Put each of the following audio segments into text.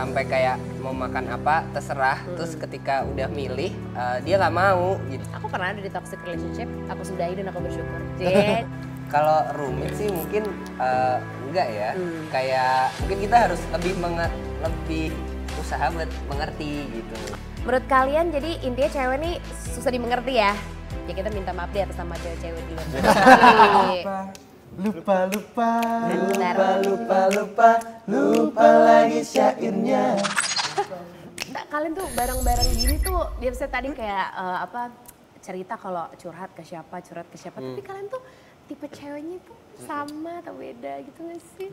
sampai kayak mau makan apa terserah, terus ketika udah milih dia nggak mau gitu. Aku pernah ada di toxic relationship, aku sudahi dan aku bersyukur. Jadi Kalau rumit sih mungkin enggak ya, kayak mungkin kita harus lebih usaha buat mengerti gitu. menurut kalian jadi intinya cewek nih susah dimengerti ya? Ya kita minta maaf deh atas nama cewek-cewek di luar. Lupa lagi syairnya. Nah, kalian tuh bareng-bareng gini tuh, biasanya tadi kayak cerita kalau curhat ke siapa, tapi kalian tuh tipe ceweknya tuh sama atau beda gitu gak sih?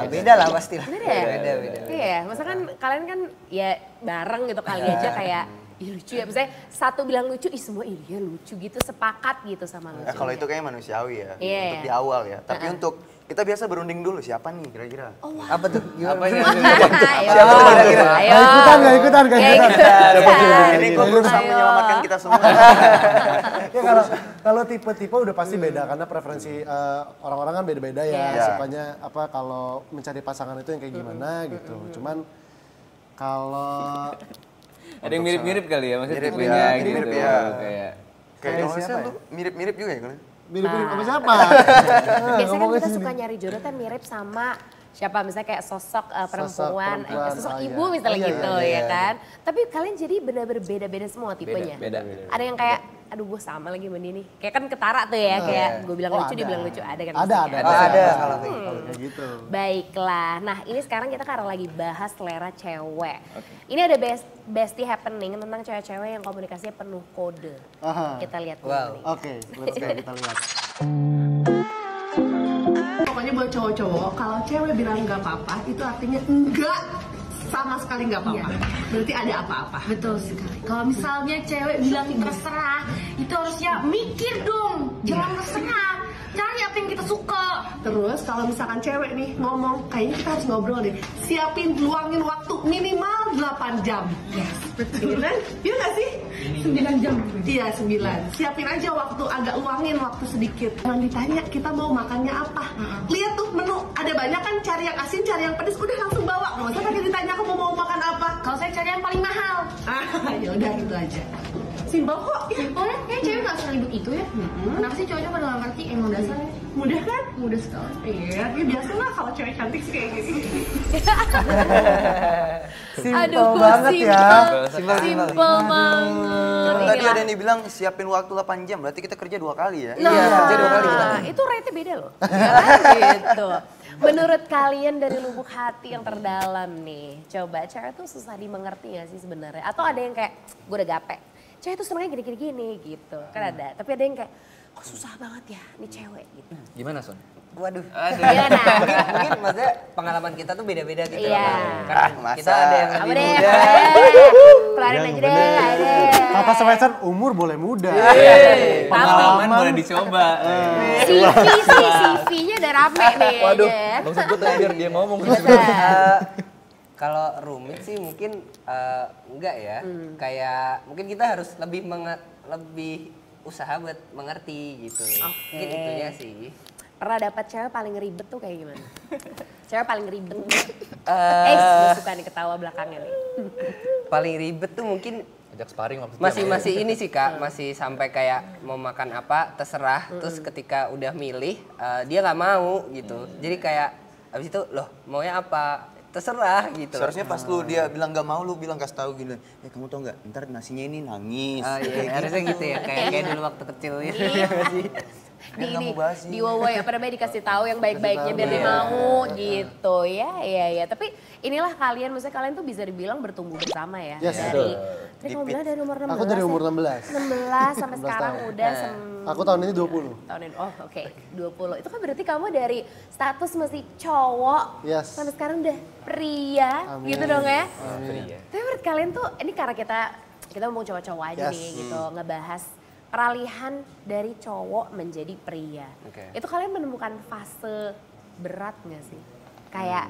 Beda lah pasti lah. Beda ya? Beda. Iya, masa kan kalian kan ya bareng gitu kali aja kayak ih lucu ya, misalnya satu bilang lucu, ih semua ih dia lucu gitu, sepakat gitu sama lucu. Kalau itu kayaknya manusiawi ya, Iya, untuk iya. di awal ya. Tapi untuk kita biasa berunding dulu siapa nih kira-kira. Apa tuh? Apa ini? Ayo, ayo. Gak ikutan. Ini gue berusaha menyelamatkan kita semua. Ya kalau tipe-tipe udah pasti beda karena preferensi orang-orang kan beda-beda ya. Iya. Sukanya apa kalau mencari pasangan itu yang kayak gimana gitu. Cuman kalau Ada yang mirip-mirip kali ya, maksudnya Mirip tipenya ya, gitu. mirip ya. Kayak Kayak kalau saya lu mirip-mirip juga ya kan? mirip-mirip sama siapa? Biasanya kan kita suka nyari jodoh kan mirip sama siapa, misalnya kayak sosok perempuan, sosok oh ibu iya. misalnya Oh iya, gitu iya, ya kan. Tapi kalian jadi benar-benar beda-beda semua tipenya. beda. Ada yang kayak, aduh gue sama lagi sama dia nih. Kayak kan ketara tuh ya, kayak gue bilang lucu, dia bilang lucu. Ada kan? Ada. Ada kalau Kayak gitu. Baiklah, nah ini sekarang kita karena lagi bahas selera cewek. Ini ada bestie happening tentang cewek-cewek yang komunikasinya penuh kode. Aha. Kita lihat dulu Wow. nih. Oke, let's go kita lihat. Pokoknya buat cowok-cowok, kalau cewek bilang nggak apa-apa, itu artinya enggak, sama sekali nggak apa-apa. Berarti ada apa-apa. Betul sekali. Kalau misalnya cewek bilang terserah, itu harusnya mikir dong. Jangan terserah. Cari apa yang kita suka. Terus kalau misalkan cewek nih ngomong, kayaknya kita harus ngobrol deh. Siapin, luangin waktu minimal 8 jam. Yes, betul. Iya kan? Iya nggak sih? 9 jam. Iya 9. Siapin aja waktu, agak luangin waktu sedikit. Jangan ditanya kita mau makannya apa. Lihat tuh menu, ada banyak kan, cari yang asin, cari yang pedas, udah langsung bawa. Nggak usah pakai ditanya aku mau makan apa. Kalau saya cari yang paling mahal. Ya udah itu aja. Simpel kok. Simpel ya, kayak cewek nggak seribut itu ya. Kenapa sih cowoknya pada nggak ngerti emang dasarnya? Mudah kan? Mudah sekali. Iya, ya biasa lah kalau cewek cantik sih kayak gitu. Simpel banget ya. Simpel banget. Cuman tadi ada yang dibilang siapin waktu 8 jam, berarti kita kerja 2 kali ya. Iya, kerja 2 kali kita. Itu rate-nya beda loh. Ya kan? Gitu. Menurut kalian dari lubuk hati yang terdalam nih, coba cewek tuh susah dimengerti gak sih sebenarnya? Atau ada yang kayak, gue udah gape, cewek tuh senengnya gini-gini gitu. Kan ada, tapi ada yang kayak, kok susah banget ya nih cewek gitu. gimana Son? Waduh. Iya nah. Mungkin maksudnya pengalaman kita tuh beda-beda gitu. Iya. Kan masa. kita ada yang Apa lebih deh, muda. kelarin aja deh, ayo deh. Kata semester umur boleh muda. Pengalaman boleh dicoba. CV-nya udah rame nih. Waduh, ya. bang sebut aja biar dia ngomong. Kalau rumit sih mungkin enggak ya. Kayak mungkin kita harus lebih usaha buat mengerti gitu. Oke. Mungkin itunya sih. Pernah dapat cewek paling ribet tuh kayak gimana? Cewek paling ribet. Gue suka nih ketawa belakangnya nih. Paling ribet tuh mungkin Ajak sparring maksudnya. masih ini sih Kak, masih sampai kayak mau makan apa terserah, terus ketika udah milih dia nggak mau gitu. Jadi kayak abis itu loh maunya apa terserah gitu. Seharusnya pas lu dia bilang nggak mau, lu bilang kasih tahu gini, kamu tau nggak, ntar nasinya ini nangis. Oh iya, harusnya gitu ya, kayak dulu waktu kecil gitu. Di wawai apa namanya dikasih tahu yang baik-baiknya biar dia mau gitu ya. Tapi inilah kalian, maksudnya kalian tuh bisa dibilang bertumbuh bersama ya. Yes, Dari tadi kamu bilang dari umur 16. Aku dari umur 16 sampai 16 sekarang tahun. udah Aku tahun ini 20. tahun ini. Oh, oke. 20. Itu kan berarti kamu dari status masih cowok Yes. sampai sekarang udah pria. Amin. Gitu dong ya. Amin. Tapi menurut kalian tuh ini karena kita ngomong cowok-cowok aja Yes. nih gitu, ngebahas peralihan dari cowok menjadi pria. Oke. Itu kalian menemukan fase berat gak sih? Kayak,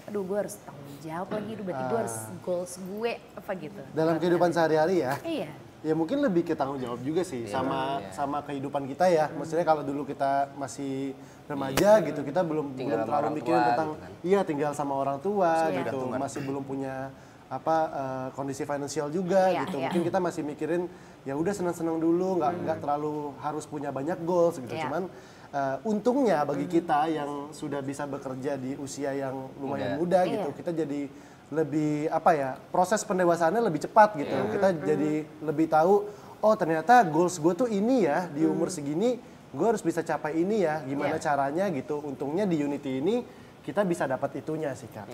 aduh gue harus tanggung jawab lagi, berarti gue harus goals gue apa gitu. Dalam kehidupan sehari-hari ya. Iya. Ya mungkin lebih ke tanggung jawab juga sih sama kehidupan kita ya. Maksudnya kalau dulu kita masih remaja gitu, kita belum terlalu mikirin tentang tinggal sama orang tua gitu, masih belum punya kondisi finansial juga gitu. Mungkin kita masih mikirin ya udah senang-senang dulu, nggak terlalu harus punya banyak goals gitu. Cuman untungnya bagi kita yang sudah bisa bekerja di usia yang lumayan muda gitu, kita jadi lebih proses pendewasaannya lebih cepat gitu. Kita jadi lebih tahu, oh ternyata goals gue tuh ini ya, di umur segini gue harus bisa capai ini ya, gimana caranya gitu. Untungnya di Unity ini kita bisa dapat itunya sih Kak.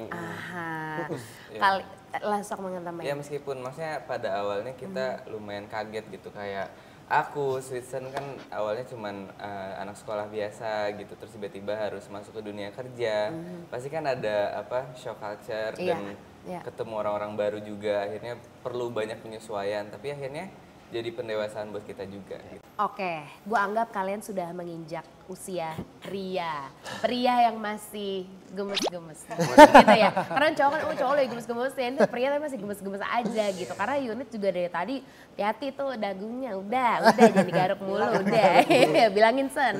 Kali langsung mengenai. Ya meskipun maksudnya pada awalnya kita lumayan kaget gitu, kayak aku, Sweetsen kan awalnya cuman anak sekolah biasa gitu, terus tiba-tiba harus masuk ke dunia kerja. Pasti kan ada shock culture dan ketemu orang-orang baru juga, akhirnya perlu banyak penyesuaian, tapi akhirnya jadi pendewasaan buat kita juga. Gitu. Oke, gue anggap kalian sudah menginjak usia pria yang masih gemes-gemes gitu ya. Karena cowok kan, cowok lagi gemes-gemes ya, ini pria tapi masih gemes-gemes aja gitu. Karena unit juga dari tadi, hati-hati tuh dagunya, udah jangan digaruk mulu, udah. Bilangin Sen.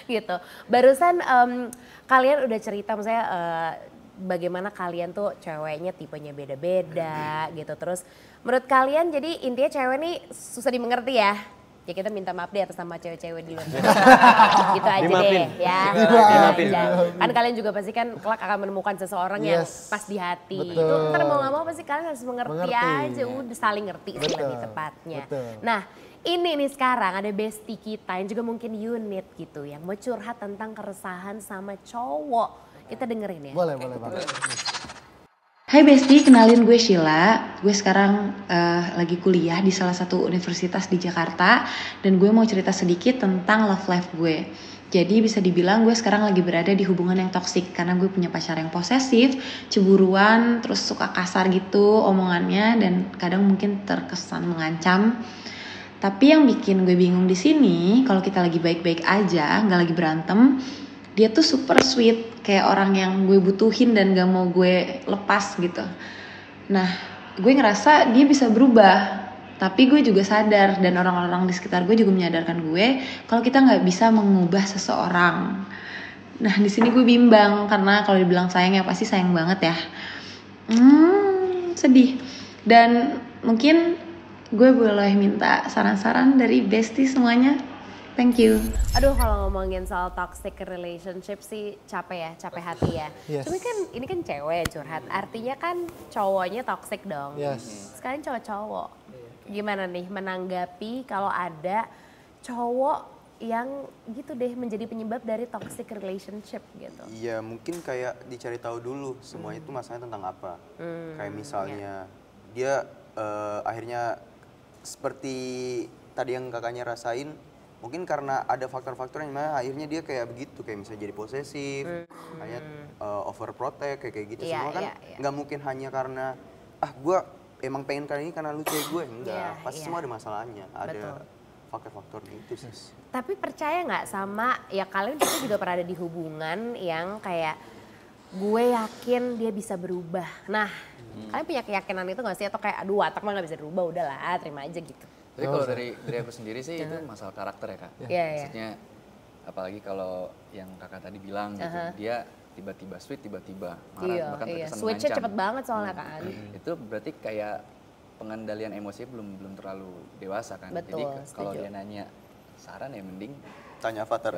Gitu. Barusan kalian udah cerita, misalnya bagaimana kalian tuh ceweknya tipenya beda-beda gitu. Terus menurut kalian jadi intinya cewek nih susah dimengerti ya? Ya kita minta maaf deh atas nama cewek-cewek di luar. Gitu aja deh ya. Kan kalian juga pasti kan kelak akan menemukan seseorang yang pas di hati. Itu ntar mau gak mau pasti kalian harus mengerti aja. Udah saling ngerti sih lebih tepatnya. Nah ini nih sekarang ada bestie kita yang juga mungkin unit gitu. Yang mau curhat tentang keresahan sama cowok. Kita dengerin ya. Boleh banget. Hai Besti, kenalin gue Sheila. Gue sekarang lagi kuliah di salah satu universitas di Jakarta. Dan gue mau cerita sedikit tentang love life gue. Jadi bisa dibilang gue sekarang lagi berada di hubungan yang toksik. Karena gue punya pacar yang posesif, cemburuan, terus suka kasar gitu omongannya. Dan kadang mungkin terkesan mengancam. Tapi yang bikin gue bingung di sini, kalau kita lagi baik-baik aja, nggak lagi berantem, dia tuh super sweet, kayak orang yang gue butuhin dan gak mau gue lepas gitu. Nah, gue ngerasa dia bisa berubah, tapi gue juga sadar dan orang-orang di sekitar gue juga menyadarkan gue kalau kita nggak bisa mengubah seseorang. Nah, di sini gue bimbang karena kalau dibilang sayang ya pasti sayang banget ya. Sedih. Dan mungkin gue boleh minta saran-saran dari bestie semuanya. Thank you. Aduh kalau ngomongin soal toxic relationship sih capek hati ya. Cuma kan ini kan cewek curhat, artinya kan cowoknya toxic dong. Sekarang cowok-cowok, gimana nih menanggapi kalau ada cowok yang gitu deh menjadi penyebab dari toxic relationship gitu? Iya mungkin kayak dicari tahu dulu semuanya itu masalahnya tentang apa. Kayak misalnya dia akhirnya seperti tadi yang kakaknya rasain. Mungkin karena ada faktor-faktor yang mana akhirnya dia kayak begitu, kayak misalnya jadi posesif, kayak overprotect, kayak gitu. Semua kan nggak mungkin hanya karena gue emang pengen kali ini karena lu cewek gue, enggak. Pasti semua ada masalahnya, ada faktor-faktor gitu sih. Tapi percaya nggak sama, ya kalian juga pernah ada di hubungan yang kayak gue yakin dia bisa berubah. Nah, kalian punya keyakinan itu nggak sih? Atau kayak aduh watak mah nggak bisa berubah, udahlah terima aja gitu. Tapi kalau dari aku sendiri sih itu masalah karakter ya Kak. Maksudnya apalagi kalau yang kakak tadi bilang gitu, dia tiba-tiba sweet, tiba-tiba marah, bahkan terkesan mengancam. Switch-nya cepet banget soalnya kan. Itu berarti kayak pengendalian emosinya belum terlalu dewasa kan. Betul, jadi kalau dia nanya saran ya mending tanya Avatar.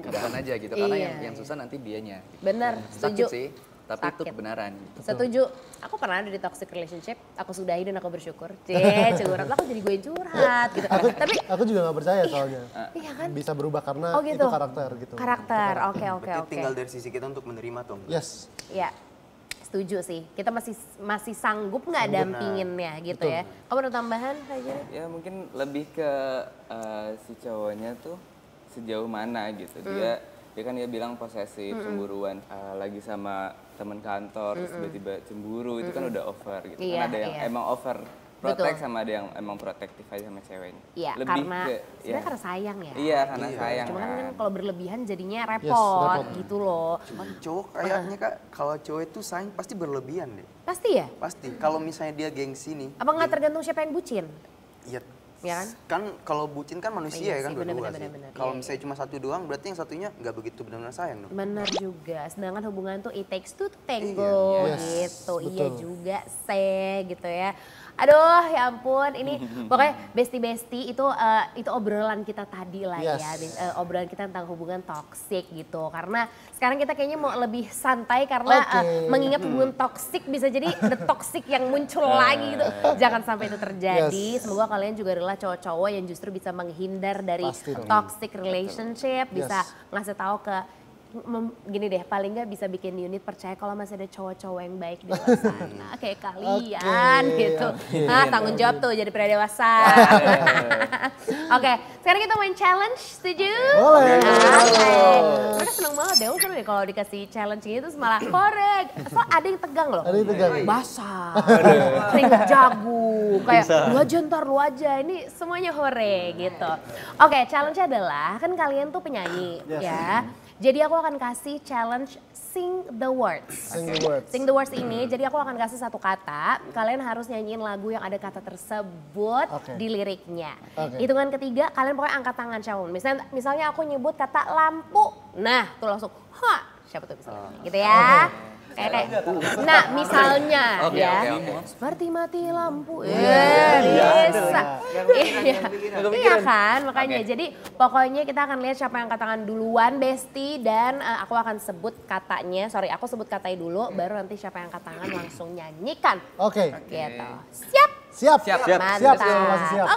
Udahan aja gitu, karena yang susah nanti dianya. Gitu. Bener, setuju. Sakit sih. Tapi itu kebenaran. Setuju. Aku pernah ada di toxic relationship. Aku sudahi dan aku bersyukur. Curhat. Aku jadi gue yang curhat gitu. Tapi aku juga gak percaya soalnya. Iya kan? Bisa berubah karena gitu. itu karakter gitu. Karakter. Oke. Tinggal dari sisi kita untuk menerima tuh. Yes. Iya. Setuju sih. Kita masih sanggup nggak dampinginnya gitu. Betul. Ya. Kamu ada tambahan aja? Ya mungkin lebih ke si cowoknya tuh sejauh mana gitu. Dia kan dia bilang posesif, cemburuan, lagi sama teman kantor, terus tiba-tiba cemburu, itu kan udah over gitu. Kan ada yang emang over protek sama ada yang emang protektif aja sama ceweknya. Iya, Lebih karena ke, sebenarnya karena sayang ya. Iya, karena sayang Cuma kan kan. kalau berlebihan jadinya repot gitu loh. Cuman cowok kayaknya Kak, kalau cowok itu sayang pasti berlebihan deh. Pasti ya? Pasti. Kalau misalnya dia gengsi nih. Apa nggak tergantung siapa yang bucin? Iya. Ya kan? Kan kalau bucin kan manusia Iya ya kan sih, berdua bener-bener, sih. bener. Kalau Iya, misalnya cuma satu doang berarti yang satunya nggak begitu benar-benar sayang dong. Bener juga, sedangkan hubungan tuh it takes two to tango gitu. Iya juga gitu ya. Aduh ya ampun, ini pokoknya besti-besti itu obrolan kita tadi lah ya. Obrolan kita tentang hubungan toksik gitu. Karena sekarang kita kayaknya mau lebih santai karena mengingat hubungan toksik bisa jadi the toxic yang muncul lagi gitu. Jangan sampai itu terjadi. Semoga kalian juga adalah cowok-cowok yang justru bisa menghindar dari toxic relationship, bisa ngasih tahu ke gini deh, paling nggak bisa bikin unit percaya kalau masih ada cowok-cowok yang baik di luar sana kayak kalian gitu. Nah, tanggung jawab tuh jadi pria dewasa. Oke, sekarang kita main challenge, setuju? Boleh. Mereka seneng banget deh, seru deh kalau dikasih challenge gitu terus malah korek. So ada yang tegang loh. Ada yang tegang. Basah, keringet jagung, kayak lu aja, ini semuanya hore gitu. Oke, challenge-nya adalah, kan kalian tuh penyanyi ya. Jadi aku akan kasih challenge sing the words. Sing the words ini, jadi aku akan kasih satu kata. Kalian harus nyanyiin lagu yang ada kata tersebut di liriknya. Hitungan ketiga, kalian pokoknya angkat tangan siapapun. Misalnya aku nyebut kata lampu. Nah, tuh langsung, siapa tuh bisa gitu ya. Kayak nah misalnya seperti mati lampu bisa iya kan makanya jadi pokoknya kita akan lihat siapa yang angkat tangan duluan Besti dan aku akan sebut katanya aku sebut katanya dulu baru nanti siapa yang angkat tangan langsung nyanyikan gitu siap mantap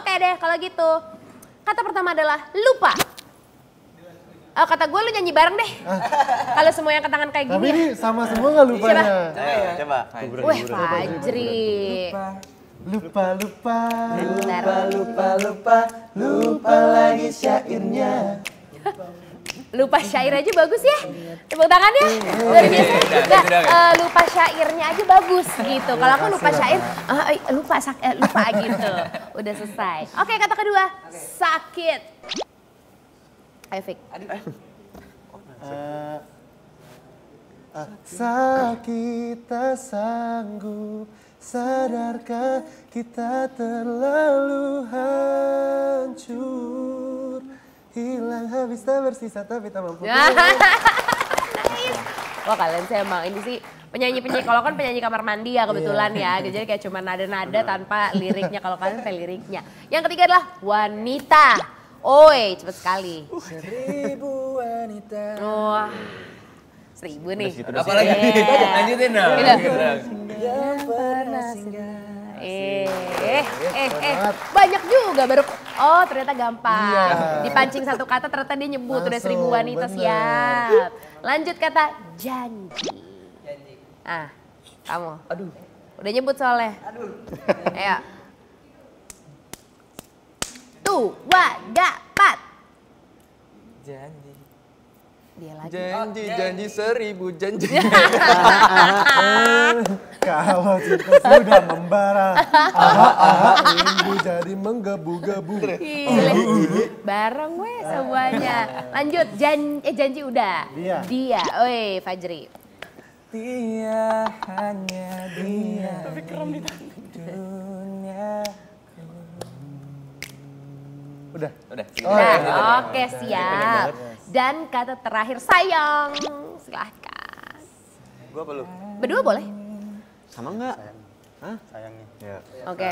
oke deh kalau gitu kata pertama adalah lupa. Kata gue lu nyanyi bareng deh. Kalau semua yang ketangan kayak gini. Tapi ini sama semua nggak lupanya? Coba. Wah, Fajri. Lupa lagi syairnya. Lupa syair aja bagus ya. Tepuk tangannya. Luar biasa. Enggak, lupa syairnya aja bagus gitu. Kalau aku lupa syair, lupa gitu. Udah selesai. Oke, kata kedua. Sakit. Efik. Sakit tak sanggup, sadarkah kita terlalu hancur, hilang habis tak bersisa tapi tak mampu. Nice. Wah kalian sih emang ini sih penyanyi-penyanyi, kalau kan penyanyi kamar mandi ya kebetulan ya. Jadi kayak cuma nada-nada tanpa liriknya, kalau kalian pakai liriknya. Yang ketiga adalah wanita. Oi, cepet sekali. 1000 wanita. Wah, 1000 nih. Apalagi lanjutin dong. Yang pernah banyak juga baru. Oh ternyata gampang. Dipancing satu kata ternyata dia nyebut udah 1000 wanita siap. Lanjut kata janji. Kamu. Aduh. Udah nyebut soalnya. Aduh. Ayo. 2, 3, 4. Janji. Dia lagi. Janji 1000 janji. Kalau cinta sudah membara, rindu jadi menggebu-gebu. Bareng gue semuanya. Lanjut, janji udah. Dia, oi Fajri. Dia hanya dia. Tapi keren di dunia. Udah. Oke siap. Dan kata terakhir sayang, silahkan. Gua apa lu? Berdua boleh? Sama enggak? Sayangnya. Ya. Oke.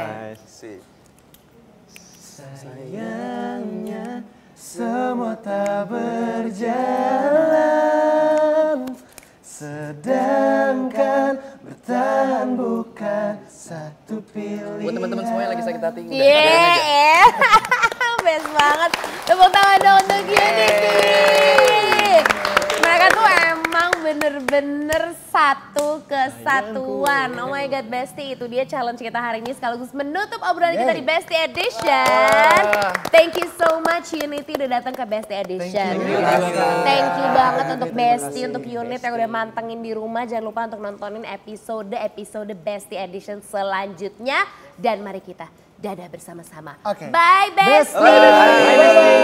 Sayangnya semua tak berjalan, sedangkan bertahan bukan satu pilihan. Buat teman-teman semua yang lagi sakit hati. Best banget. Tepuk tangan dong untuk Unity. Mereka tuh emang bener-bener satu kesatuan. Oh my god Besti, itu dia challenge kita hari ini sekaligus menutup obrolan kita di Besti Edition. Thank you so much much Unity udah datang ke Bestie Edition. Thank you banget untuk Bestie, untuk Unit yang udah mantengin di rumah. Jangan lupa untuk nontonin episode Bestie Edition selanjutnya. Dan mari kita dadah bersama-sama. Bye Bestie.